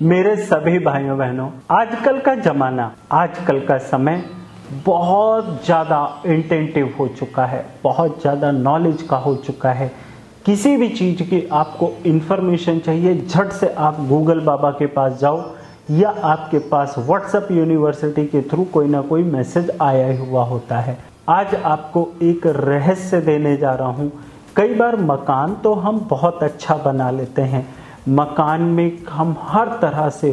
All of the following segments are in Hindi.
मेरे सभी भाइयों बहनों, आजकल का जमाना, आजकल का समय बहुत ज़्यादा इंटेंटिव हो चुका है, बहुत ज़्यादा नॉलेज का हो चुका है। किसी भी चीज़ की आपको इन्फॉर्मेशन चाहिए, झट से आप गूगल बाबा के पास जाओ या आपके पास व्हाट्सएप यूनिवर्सिटी के थ्रू कोई ना कोई मैसेज आया हुआ होता है। आज आपको एक रहस्य देने जा रहा हूँ। कई बार मकान तो हम बहुत अच्छा बना लेते हैं, मकान में हम हर तरह से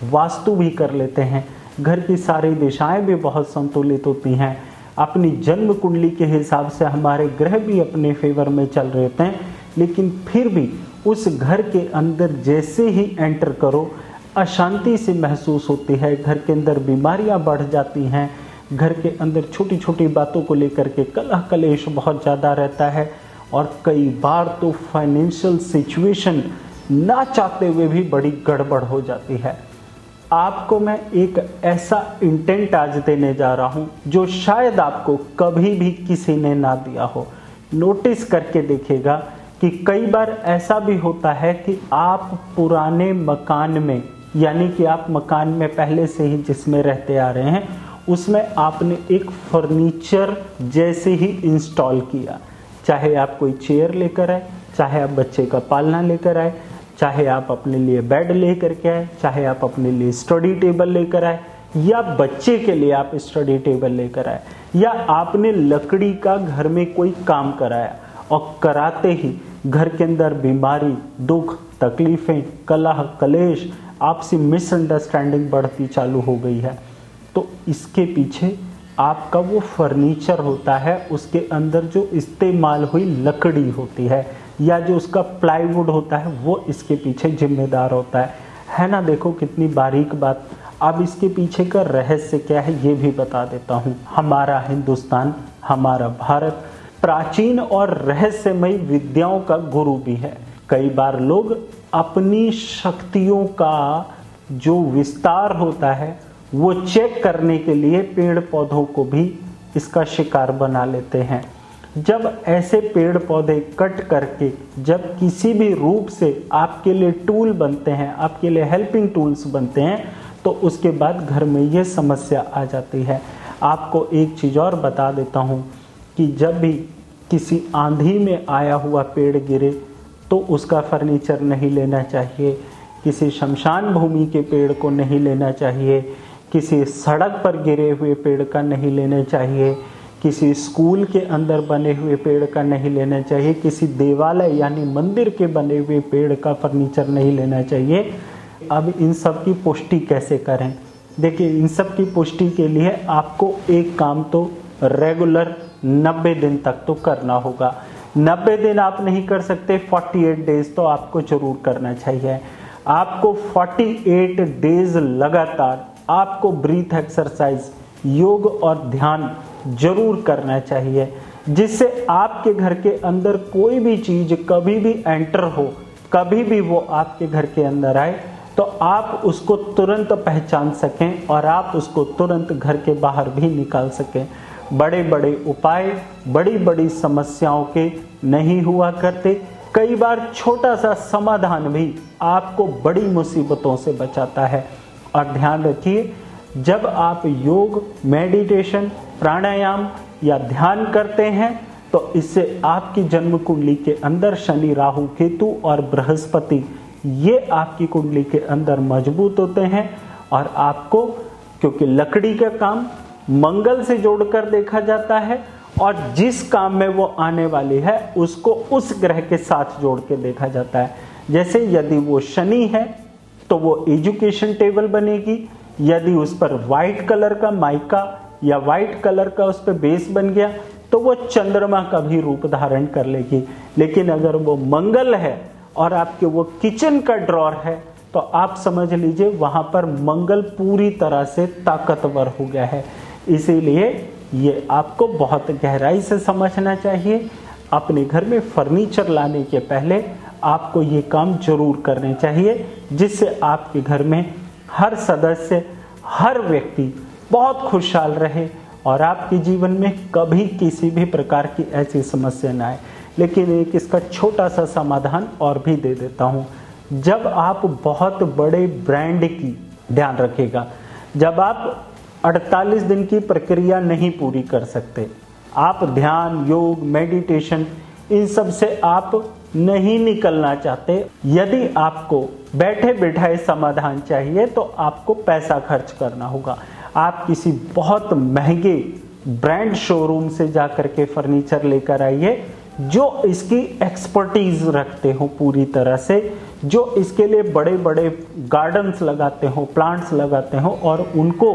वास्तु भी कर लेते हैं, घर की सारी दिशाएं भी बहुत संतुलित होती हैं, अपनी जन्म कुंडली के हिसाब से हमारे ग्रह भी अपने फेवर में चल रहे होते हैं, लेकिन फिर भी उस घर के अंदर जैसे ही एंटर करो अशांति सी महसूस होती है, घर के अंदर बीमारियां बढ़ जाती हैं, घर के अंदर छोटी छोटी बातों को लेकर के कलह कलेश बहुत ज़्यादा रहता है और कई बार तो फाइनेंशियल सिचुएशन ना चाहते हुए भी बड़ी गड़बड़ हो जाती है। आपको मैं एक ऐसा इंटेंट आज देने जा रहा हूं जो शायद आपको कभी भी किसी ने ना दिया हो। नोटिस करके देखिएगा कि कई बार ऐसा भी होता है कि आप पुराने मकान में, यानी कि आप मकान में पहले से ही जिसमें रहते आ रहे हैं उसमें आपने एक फर्नीचर जैसे ही इंस्टॉल किया, चाहे आप कोई चेयर लेकर आए, चाहे आप बच्चे का पालना लेकर आए, चाहे आप अपने लिए बेड लेकर के आए, चाहे आप अपने लिए स्टडी टेबल लेकर आए या बच्चे के लिए आप स्टडी टेबल लेकर आए, या आपने लकड़ी का घर में कोई काम कराया और कराते ही घर के अंदर बीमारी, दुख, तकलीफें, कलह कलेश, आपसी मिसअंडरस्टैंडिंग बढ़ती चालू हो गई है, तो इसके पीछे आपका वो फर्नीचर होता है, उसके अंदर जो इस्तेमाल हुई लकड़ी होती है या जो उसका प्लाईवुड होता है वो इसके पीछे जिम्मेदार होता है ना। देखो कितनी बारीक बात। अब इसके पीछे का रहस्य क्या है ये भी बता देता हूँ। हमारा हिंदुस्तान, हमारा भारत प्राचीन और रहस्यमयी विद्याओं का गुरु भी है। कई बार लोग अपनी शक्तियों का जो विस्तार होता है वो चेक करने के लिए पेड़ पौधों को भी इसका शिकार बना लेते हैं। जब ऐसे पेड़ पौधे कट करके जब किसी भी रूप से आपके लिए टूल बनते हैं, आपके लिए हेल्पिंग टूल्स बनते हैं, तो उसके बाद घर में ये समस्या आ जाती है। आपको एक चीज़ और बता देता हूँ कि जब भी किसी आंधी में आया हुआ पेड़ गिरे तो उसका फर्नीचर नहीं लेना चाहिए, किसी शमशान भूमि के पेड़ को नहीं लेना चाहिए, किसी सड़क पर गिरे हुए पेड़ का नहीं लेना चाहिए, किसी स्कूल के अंदर बने हुए पेड़ का नहीं लेना चाहिए, किसी देवालय यानी मंदिर के बने हुए पेड़ का फर्नीचर नहीं लेना चाहिए। अब इन सब की पुष्टि कैसे करें? देखिए, इन सब की पुष्टि के लिए आपको एक काम तो रेगुलर 90 दिन तक तो करना होगा। 90 दिन आप नहीं कर सकते, 48 डेज तो आपको जरूर करना चाहिए। आपको 48 डेज लगातार आपको ब्रीथ एक्सरसाइज, योग और ध्यान जरूर करना चाहिए, जिससे आपके घर के अंदर कोई भी चीज कभी भी एंटर हो, कभी भी वो आपके घर के अंदर आए तो आप उसको तुरंत पहचान सकें और आप उसको तुरंत घर के बाहर भी निकाल सकें। बड़े बड़े उपाय बड़ी बड़ी समस्याओं के नहीं हुआ करते। कई बार छोटा सा समाधान भी आपको बड़ी मुसीबतों से बचाता है। और ध्यान रखिए, जब आप योग, मेडिटेशन, प्राणायाम या ध्यान करते हैं तो इससे आपकी जन्म कुंडली के अंदर शनि, राहु, केतु और बृहस्पति ये आपकी कुंडली के अंदर मजबूत होते हैं और आपको, क्योंकि लकड़ी का काम मंगल से जोड़कर देखा जाता है और जिस काम में वो आने वाली है उसको उस ग्रह के साथ जोड़ के देखा जाता है। जैसे यदि वो शनि है तो वो एजुकेशन टेबल बनेगी, यदि उस पर व्हाइट कलर का माइका या व्हाइट कलर का उस पर बेस बन गया तो वो चंद्रमा का भी रूप धारण कर लेगी। लेकिन अगर वो मंगल है और आपके वो किचन का ड्रॉर है तो आप समझ लीजिए वहां पर मंगल पूरी तरह से ताकतवर हो गया है। इसीलिए ये आपको बहुत गहराई से समझना चाहिए। अपने घर में फर्नीचर लाने के पहले आपको ये काम जरूर करने चाहिए, जिससे आपके घर में हर सदस्य, हर व्यक्ति बहुत खुशहाल रहे और आपके जीवन में कभी किसी भी प्रकार की ऐसी समस्या ना आए। लेकिन एक इसका छोटा सा समाधान और भी दे देता हूँ। जब आप बहुत बड़े ब्रांड की, ध्यान रखिएगा, जब आप 48 दिन की प्रक्रिया नहीं पूरी कर सकते, आप ध्यान, योग, मेडिटेशन इन सब से आप नहीं निकलना चाहते, यदि आपको बैठे बैठाए समाधान चाहिए तो आपको पैसा खर्च करना होगा। आप किसी बहुत महंगे ब्रांड शोरूम से जाकर के फर्नीचर लेकर आइए, जो इसकी एक्सपर्टीज रखते हो पूरी तरह से, जो इसके लिए बड़े बड़े गार्डन्स लगाते हो, प्लांट्स लगाते हो, और उनको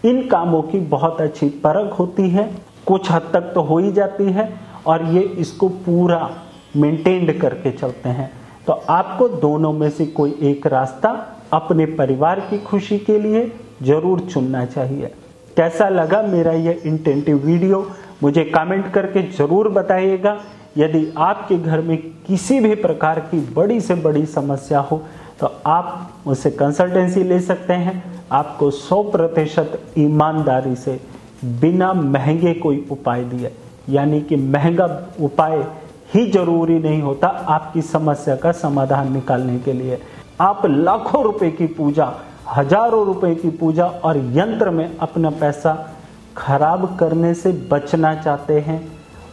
इन कामों की बहुत अच्छी परख होती है, कुछ हद तक तो हो ही जाती है, और ये इसको पूरा मेंटेन्ड करके चलते हैं। तो आपको दोनों में से कोई एक रास्ता अपने परिवार की खुशी के लिए जरूर चुनना चाहिए। कैसा लगा मेरा ये इंटेंटिव वीडियो, मुझे कमेंट करके जरूर बताइएगा। यदि आपके घर में किसी भी प्रकार की बड़ी से बड़ी समस्या हो तो आप मुझसे कंसल्टेंसी ले सकते हैं। आपको 100% ईमानदारी से, बिना महंगे कोई उपाय दिए, यानी कि महंगा उपाय ही जरूरी नहीं होता आपकी समस्या का समाधान निकालने के लिए। आप लाखों रुपए की पूजा, हजारों रुपए की पूजा और यंत्र में अपना पैसा खराब करने से बचना चाहते हैं,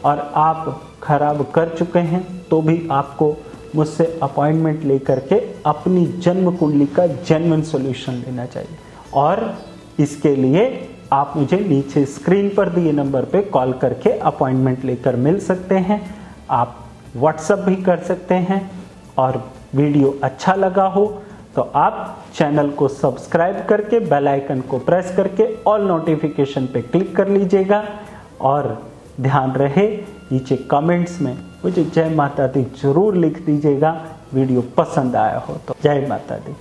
और आप खराब कर चुके हैं, तो भी आपको मुझसे अपॉइंटमेंट लेकर के अपनी जन्म कुंडली का जेन्युइन सॉल्यूशन लेना चाहिए। और इसके लिए आप मुझे नीचे स्क्रीन पर दिए नंबर पे कॉल करके अपॉइंटमेंट लेकर मिल सकते हैं। आप व्हाट्सएप भी कर सकते हैं, और वीडियो अच्छा लगा हो तो आप चैनल को सब्सक्राइब करके बेल आइकन को प्रेस करके ऑल नोटिफिकेशन पे क्लिक कर लीजिएगा। और ध्यान रहे, नीचे कमेंट्स में मुझे जय माता दी जरूर लिख दीजिएगा, वीडियो पसंद आया हो तो। जय माता दी।